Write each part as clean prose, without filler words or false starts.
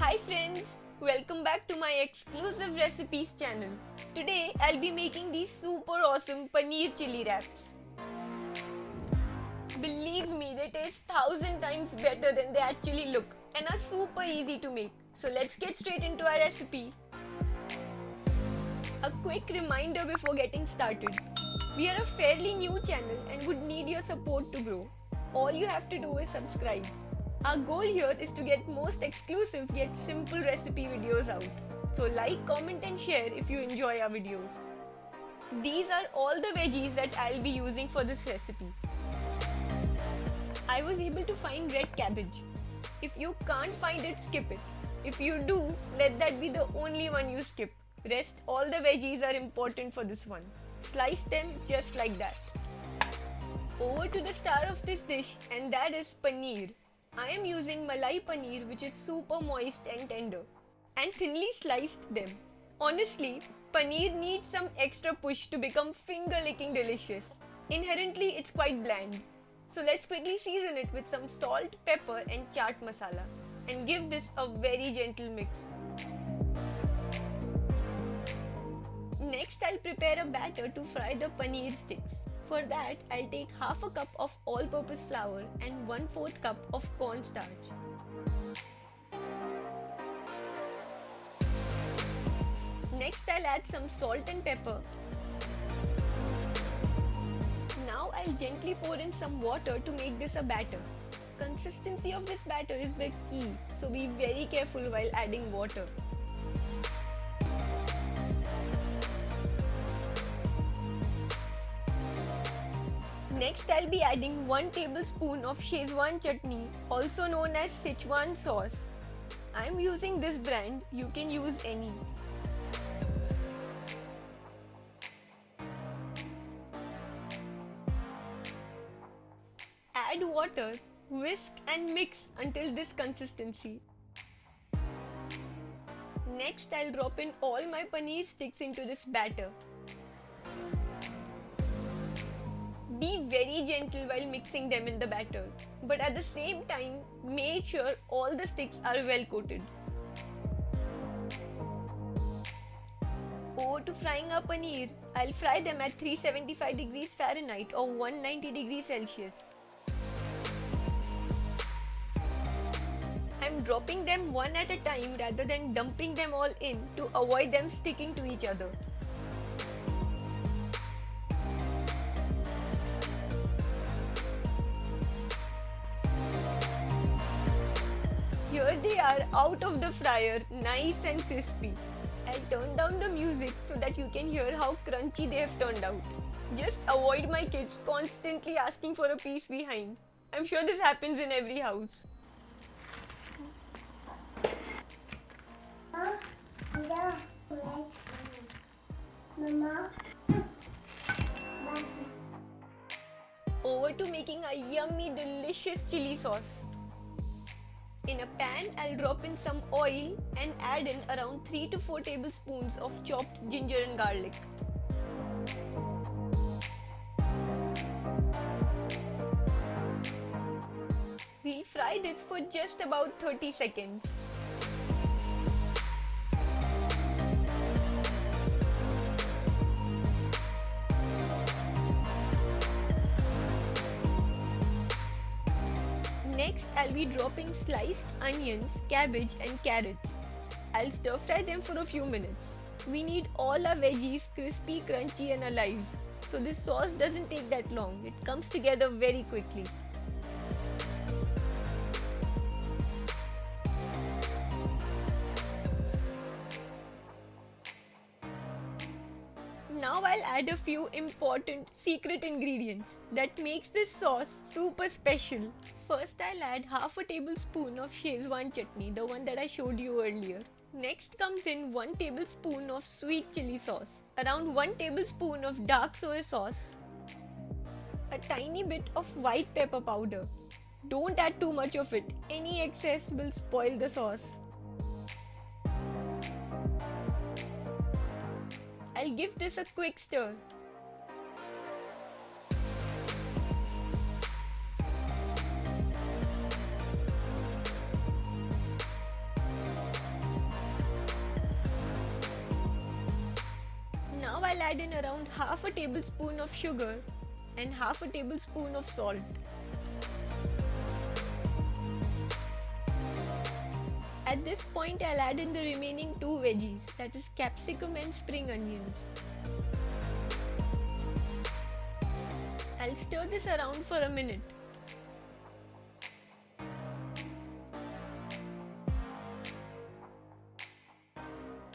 Hi friends, welcome back to my exclusive recipes channel. Today I'll be making these super awesome paneer chili wraps. Believe me, they taste 1,000 times better than they actually look and are super easy to make. So let's get straight into our recipe. A quick reminder before getting started. We are a fairly new channel and would need your support to grow. All you have to do is subscribe. Our goal here is to get most exclusive yet simple recipe videos out. So like, comment and share if you enjoy our videos. These are all the veggies that I'll be using for this recipe. I was able to find red cabbage. If you can't find it, skip it. If you do, let that be the only one you skip. Rest all the veggies are important for this one. Slice them just like that. Over to the star of this dish, and that is paneer. I am using malai paneer, which is super moist and tender, and thinly sliced them. Honestly, paneer needs some extra push to become finger-licking delicious. Inherently, it's quite bland. So let's quickly season it with some salt, pepper and chaat masala and give this a very gentle mix. Next, I'll prepare a batter to fry the paneer sticks. For that, I'll take half a cup of all-purpose flour and 1/4 cup of cornstarch. Next, I'll add some salt and pepper. Now I'll gently pour in some water to make this a batter. Consistency of this batter is the key, so be very careful while adding water. Next, I'll be adding 1 tablespoon of Szechuan chutney, also known as Sichuan sauce. I'm using this brand, you can use any. Add water, whisk and mix until this consistency. Next, I'll drop in all my paneer sticks into this batter. Be very gentle while mixing them in the batter, but at the same time, make sure all the sticks are well coated. Over to frying our paneer. I'll fry them at 375 degrees Fahrenheit or 190 degrees Celsius. I'm dropping them one at a time rather than dumping them all in to avoid them sticking to each other. Here they are out of the fryer, nice and crispy. I'll turn down the music so that you can hear how crunchy they have turned out. Just avoid my kids constantly asking for a piece behind. I'm sure this happens in every house. Over to making a yummy, delicious chili sauce. In a pan, I'll drop in some oil and add in around 3 to 4 tablespoons of chopped ginger and garlic. We'll fry this for just about 30 seconds. Next, I'll be dropping sliced onions, cabbage and carrots. I'll stir fry them for a few minutes. We need all our veggies crispy, crunchy and alive. So this sauce doesn't take that long. It comes together very quickly. Now I'll add a few important secret ingredients that makes this sauce super special. First, I'll add half a tablespoon of Szechuan chutney, the one that I showed you earlier. Next comes in 1 tablespoon of sweet chili sauce, around 1 tablespoon of dark soy sauce, a tiny bit of white pepper powder. Don't add too much of it, any excess will spoil the sauce. I'll give this a quick stir. I'll add in around half a tablespoon of sugar and half a tablespoon of salt. At this point, I'll add in the remaining 2 veggies, that is capsicum and spring onions. I'll stir this around for a minute.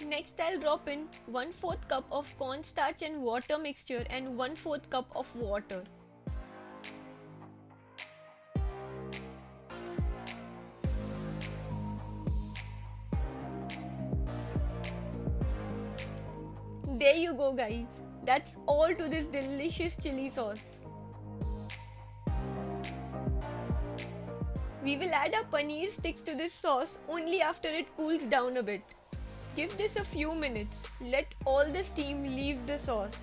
Next, I'll drop in 1/4 cup of cornstarch and water mixture and 1/4 cup of water. There you go guys, that's all to this delicious chili sauce. We will add our paneer sticks to this sauce only after it cools down a bit. Give this a few minutes, let all the steam leave the sauce.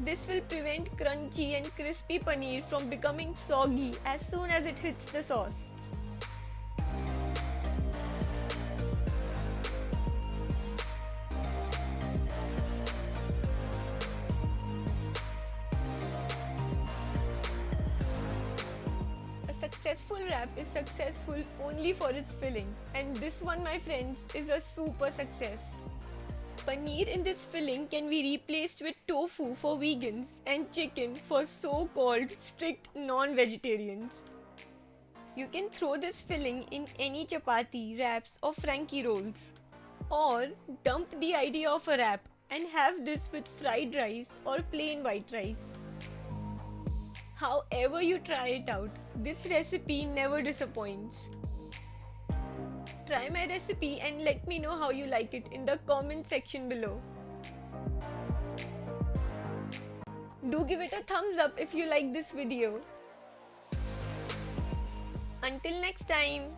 This will prevent crunchy and crispy paneer from becoming soggy as soon as it hits the sauce. A successful wrap is successful only for its filling, and this one, my friends, is a super success. Paneer in this filling can be replaced with tofu for vegans and chicken for so-called strict non-vegetarians. You can throw this filling in any chapati, wraps or Frankie rolls. Or dump the idea of a wrap and have this with fried rice or plain white rice. However you try it out, this recipe never disappoints. Try my recipe and let me know how you like it in the comment section below. Do give it a thumbs up if you like this video. Until next time.